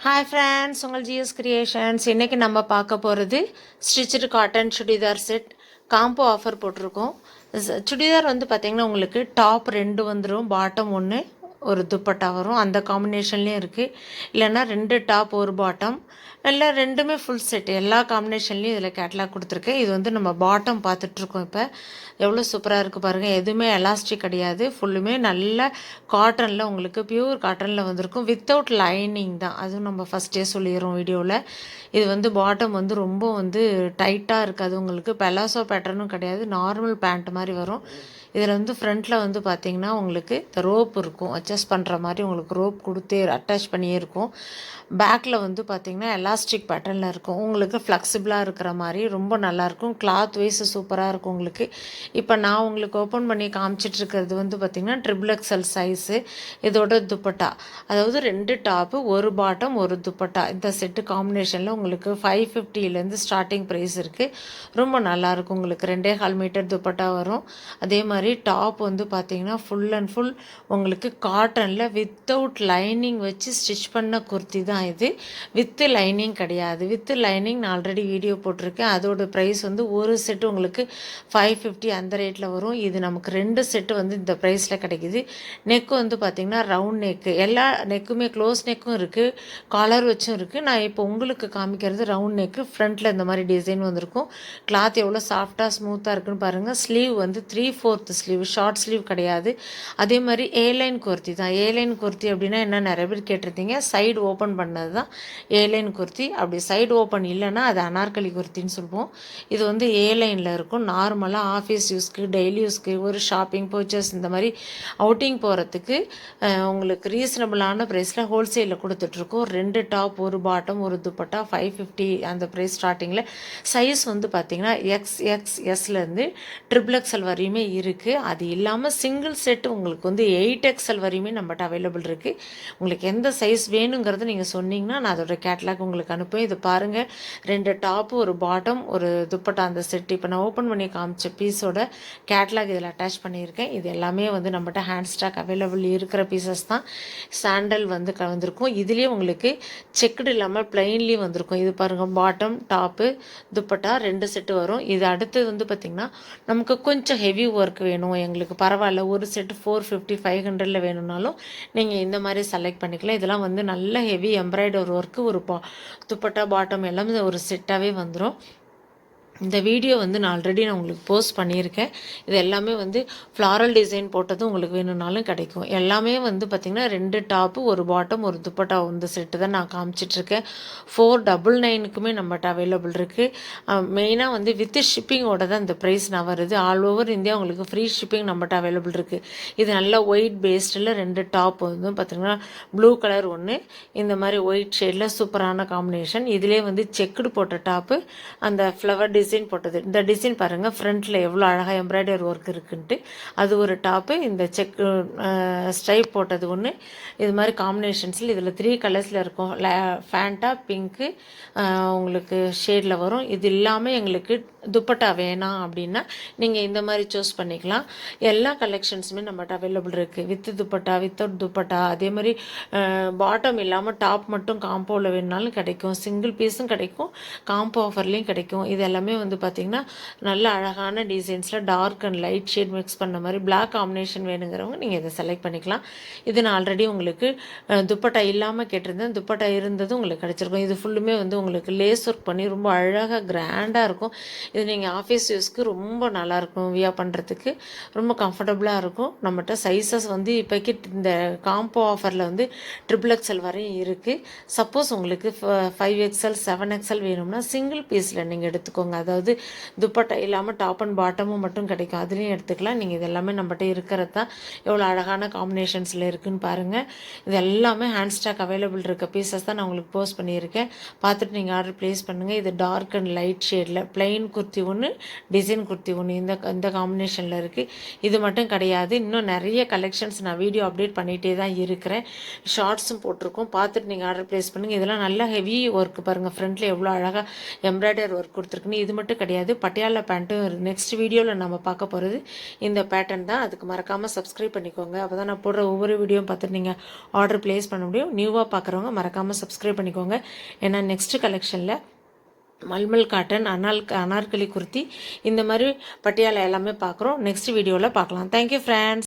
Hi friends, உங்கள் GS creations. இன்றைக்கி நம்ம பார்க்க போகிறது stitched cotton churidar set combo offer போட்டிருக்கோம். சுடிதார் வந்து பார்த்திங்கன்னா உங்களுக்கு டாப் 2 வந்துடும், பாட்டம் 1, ஒரு துப்பட்டா வரும். அந்த காம்பினேஷன்லேயும் இருக்குது. இல்லைன்னா 2 டாப் 1 பாட்டம், இல்லை ரெண்டுமே ஃபுல் செட், எல்லா காம்பினேஷன்லேயும் இதில் கேட்லாக் கொடுத்துருக்கேன். இது வந்து நம்ம பாட்டம் பார்த்துட்ருக்கோம். இப்போ எவ்வளோ சூப்பராக இருக்குது பாருங்கள். எதுவுமே எலாஸ்டிக் கிடையாது, ஃபுல்லுமே நல்ல காட்டனில், உங்களுக்கு பியூர் காட்டனில் வந்திருக்கும். வித்தவுட் லைனிங் தான், அதுவும் நம்ம ஃபஸ்ட்டே சொல்லிடுறோம் வீடியோவில். இது வந்து பாட்டம் வந்து ரொம்ப வந்து டைட்டாக இருக்காது, உங்களுக்கு பெலாசோ பேட்டர்னும் கிடையாது, நார்மல் பேண்ட் மாதிரி வரும். இதில் வந்து ஃப்ரண்ட்டில் வந்து பார்த்திங்கன்னா உங்களுக்கு இந்த ரோப் இருக்கும், அட்ஜஸ்ட் பண்ணுற மாதிரி உங்களுக்கு ரோப் கொடுத்தே அட்டாச் பண்ணியே இருக்கும். பேக்கில் வந்து பார்த்திங்கன்னா எலாஸ்டிக் பேட்டர்னில் இருக்கும், உங்களுக்கு ஃப்ளெக்சிபிளாக இருக்கிற மாதிரி ரொம்ப நல்லாயிருக்கும். கிளாத் வைஸ் சூப்பராக இருக்கும் உங்களுக்கு. இப்போ நான் உங்களுக்கு ஓப்பன் பண்ணி காமிச்சிட்ருக்கிறது வந்து பார்த்திங்கன்னா XXL சைஸு. இதோட துப்பட்டா, அதாவது 2 டாப்பு 1 பாட்டம் 1 துப்பட்டா, இந்த செட்டு காம்பினேஷனில் உங்களுக்கு 550 ஸ்டார்டிங் ப்ரைஸ் இருக்குது. ரொம்ப நல்லாயிருக்கும். உங்களுக்கு 2.25 மீட்டர் துப்பட்டா வரும். அதே மாதிரி டாப் வந்து பார்த்திங்கன்னா ஃபுல் அண்ட் ஃபுல் உங்களுக்கு காட்டனில் வித்தவுட் லைனிங் வச்சு ஸ்டிச் பண்ண குர்த்தி தான் இது. வித்து லைனிங் கிடையாது. வித்து லைனிங் நான் ஆல்ரெடி வீடியோ போட்டிருக்கேன். அதோட ப்ரைஸ் வந்து ஒரு செட்டு உங்களுக்கு 550 அந்த ரேட்டில் வரும். இது நமக்கு 2 செட்டு வந்து இந்த ப்ரைஸில் கிடைக்கிது. நெக்கு வந்து பார்த்திங்கன்னா ரவுண்ட் நெக்கு, எல்லா நெக்குமே க்ளோஸ் நெக்கும் இருக்குது, காலர் வச்சும் இருக்குது. நான் இப்போ உங்களுக்கு காமிக்கிறது ரவுண்ட் நெக்கு. ஃப்ரண்ட்டில் இந்த மாதிரி டிசைன் வந்திருக்கும். கிளாத் எவ்வளோ சாஃப்டாக ஸ்மூத்தாக இருக்குன்னு பாருங்கள். ஸ்லீவ் வந்து 3/4 ஸ்லீவ், ஷார்ட் ஸ்லீவ் கிடையாது. அதே மாதிரி ஏலைன் குர்த்தி தான். ஏலைன் குர்த்தி அப்படின்னா என்ன, நிறைய பேர் கேட்டிருந்தீங்க. சைடு ஓப்பன் பண்ணது தான் ஏலைன் குர்த்தி. அப்படி சைடு ஓப்பன் இல்லைன்னா அது அனார்கலி குர்த்தின்னு சொல்லுவோம். இது வந்து ஏலைனில் இருக்கும். நார்மலாக ஆஃபீஸ் யூஸ்க்கு, டெய்லி யூஸ்க்கு, ஒரு ஷாப்பிங் பர்ச்சேஸ், இந்த மாதிரி அவுட்டிங் போகிறதுக்கு உங்களுக்கு ரீசனபிளான ப்ரைஸில் ஹோல்சேலில் கொடுத்துட்ருக்கோம். 2 டாப் 1 பாட்டம் 1 துப்பட்டா 550 அந்த ப்ரைஸ் ஸ்டார்டிங்கில். சைஸ் வந்து பார்த்திங்கன்னா XXSலேருந்து XXL வரையுமே இருக்குது. அது இல்லாமல் சிங்கிள் செட்டு உங்களுக்கு வந்து 8XL வரையுமே நம்மகிட்ட அவைலபிள் இருக்குது. உங்களுக்கு எந்த சைஸ் வேணுங்கிறத நீங்கள் சொன்னீங்கன்னா நான் அதோட கேட்லாக் உங்களுக்கு அனுப்புவேன். இது பாருங்கள், 2 டாப்பு 1 பாட்டம் 1 துப்பட்டா அந்த செட்டு. இப்போ நான் ஓப்பன் பண்ணி காமிச்ச பீஸோட கேட்லாக் இதில் அட்டாச் பண்ணியிருக்கேன். இது எல்லாமே வந்து நம்மகிட்ட ஹேண்ட் ஸ்டாக் அவைலபிள் இருக்கிற பீசஸ் தான். சாண்டல் வந்து வந்திருக்கும். இதுலேயே உங்களுக்கு செக்குடு இல்லாமல் பிளைன்லேயும் வந்திருக்கும். இது பாருங்கள், பாட்டம் டாப்பு துப்பட்டா 2 செட்டு வரும். இது அடுத்தது வந்து பார்த்திங்கன்னா நமக்கு கொஞ்சம் ஹெவி ஒர்க் வேணும், எங்களுக்கு பரவாயில்ல, ஒரு செட்டு 450 500 வேணும்னாலும் நீங்கள் இந்த மாதிரி செலக்ட் பண்ணிக்கலாம். இதெல்லாம் வந்து நல்ல ஹெவி எம்ப்ராய்டரி ஒர்க்கு, ஒரு துப்பட்டா பாட்டம் எல்லாமே ஒரு செட்டாகவே வந்துடும். இந்த வீடியோ வந்து நான் ஆல்ரெடி உங்களுக்கு போஸ்ட் பண்ணியிருக்கேன். இது எல்லாமே வந்து ஃப்ளாரல் டிசைன் போட்டதும் உங்களுக்கு வேணும்னாலும் கிடைக்கும். எல்லாமே வந்து பார்த்திங்கன்னா 2 டாப்பு 1 பாட்டம் 1 துப்பட்டா இந்த செட்டு தான் நான் காமிச்சிட்ருக்கேன். 499க்குமே நம்மகிட்ட அவைலபிள் இருக்குது. மெயினாக வந்து வித்து ஷிப்பிங்கோட தான் இந்த ப்ரைஸ் நான் வருது. ஆல் ஓவர் இந்தியா உங்களுக்கு ஃப்ரீ ஷிப்பிங் நம்மகிட்ட அவைலபிள் இருக்குது. இது நல்ல ஒயிட் பேஸ்டில் 2 டாப் வந்து பார்த்திங்கன்னா ப்ளூ கலர் ஒன்று, இந்த மாதிரி ஒயிட் ஷேடில் சூப்பரான காம்பினேஷன். இதிலே வந்து செக்குடு போட்ட டாப்பு, அந்த ஃப்ளவர் டிசைன் போட்டது. இந்த டிசைன் பாருங்கள், ஃப்ரண்ட்டில் எவ்வளோ அழகாக எம்ப்ராய்டரி ஒர்க் இருக்குன்ட்டு. அது ஒரு டாப்பு. இந்த செக்கு ஸ்ட்ரைப் போட்டது ஒன்று. இது மாதிரி காம்பினேஷன்ஸில் இதில் 3 கலர்ஸில் இருக்கும். ஃபேண்டா பிங்க்கு உங்களுக்கு ஷேடில் வரும். இது இல்லாமல் எங்களுக்கு துப்பட்டா வேணாம் அப்படின்னா நீங்கள் இந்த மாதிரி சூஸ் பண்ணிக்கலாம். எல்லா கலெக்ஷன்ஸுமே நம்மகிட்ட அவைலபிள் இருக்குது. வித்து துப்பட்டா, வித்தவுட் துப்பட்டா, அதே மாதிரி பாட்டம் இல்லாமல் டாப் மட்டும் காம்போவில் வேணுனாலும் கிடைக்கும். சிங்கிள் பீஸும் கிடைக்கும், காம்போ ஆஃபர்லேயும் கிடைக்கும். இது எல்லாமே வந்து பார்த்திங்கன்னா நல்ல அழகான டிசைன்ஸில் dark and light shade mix பண்ண மாதிரி பிளாக் காம்பினேஷன் வேணுங்கிறவங்க நீங்கள் இதை செலக்ட் பண்ணிக்கலாம். இது நான் ஆல்ரெடி உங்களுக்கு துப்பட்டா இல்லாமல் கேட்டிருந்தேன், துப்பட்டா இருந்தது உங்களுக்கு கிடச்சிருக்கும். இது ஃபுல்லுமே வந்து உங்களுக்கு லேஸ் ஒர்க் பண்ணி ரொம்ப அழகாக கிராண்டாக இருக்கும். இது நீங்கள் ஆஃபீஸ் யூஸ்க்கு ரொம்ப நல்லாயிருக்கும், வியர் பண்ணுறதுக்கு ரொம்ப கம்ஃபர்டபுளாக இருக்கும். நம்மகிட்ட சைஸஸ் வந்து இப்போக்கி இந்த காம்போ ஆஃபரில் வந்து XXL வரையும் இருக்குது. சப்போஸ் உங்களுக்கு 5XL 7XL வேணும்னா சிங்கிள் பீஸில் நீங்கள் எடுத்துக்கோங்க. அதாவது துப்பட்டா இல்லாமல் டாப் அண்ட் பாட்டமும் மட்டும் கிடைக்கும், அதுலேயும் எடுத்துக்கலாம். நீங்கள் இது எல்லாமே நம்மகிட்ட இருக்கிறது தான். எவ்வளோ அழகான காம்பினேஷன்ஸில் இருக்குதுன்னு பாருங்கள். இது எல்லாமே ஹேண்ட் ஸ்டாக் அவைலபிள் இருக்க பீசஸ் தான் நான் உங்களுக்கு போஸ்ட் பண்ணியிருக்கேன். பார்த்துட்டு நீங்கள் ஆர்டர் ப்ளேஸ் பண்ணுங்கள். இது டார்க் அண்ட் லைட் ஷேடில் பிளைன் குர்த்தி ஒன்று, டிசைன் குர்த்தி ஒன்று, இந்த காம்பினேஷனில் இருக்குது. இது மட்டும் கிடையாது, இன்னும் நிறைய கலெக்ஷன்ஸ் நான் வீடியோ அப்டேட் பண்ணிகிட்டே தான் இருக்கிறேன். ஷார்ட்ஸும் போட்டிருக்கோம், பார்த்துட்டு நீங்கள் ஆர்டர் ப்ளேஸ் பண்ணுங்கள். இதெல்லாம் நல்லா ஹெவி ஒர்க் பாருங்கள், ஃப்ரண்ட்டில் எவ்வளோ அழகாக எம்ப்ராய்டரி ஒர்க் கொடுத்துருக்குன்னு. இது இது மட்டும் கிடையாது, பட்டியாலா பேண்ட்டும் நெக்ஸ்ட் வீடியோவில் நம்ம பார்க்க போகிறது இந்த பேட்டர்ன் தான். அதுக்கு மறக்காமல் சப்ஸ்கிரைப் பண்ணிக்கோங்க. அப்போ தான் நான் போடுற ஒவ்வொரு வீடியோவும் பார்த்துட்டு நீங்கள் ஆர்டர் ப்ளேஸ் பண்ண முடியும். நியூவாக பார்க்குறவங்க மறக்காமல் சப்ஸ்கிரைப் பண்ணிக்கோங்க. ஏன்னா நெக்ஸ்ட் கலெக்ஷனில் மல்மல் காட்டன், அனார்கலி குர்த்தி, இந்த மாதிரி பட்டியாலா எல்லாமே பார்க்குறோம். நெக்ஸ்ட் வீடியோவில் பார்க்கலாம். Thank you friends.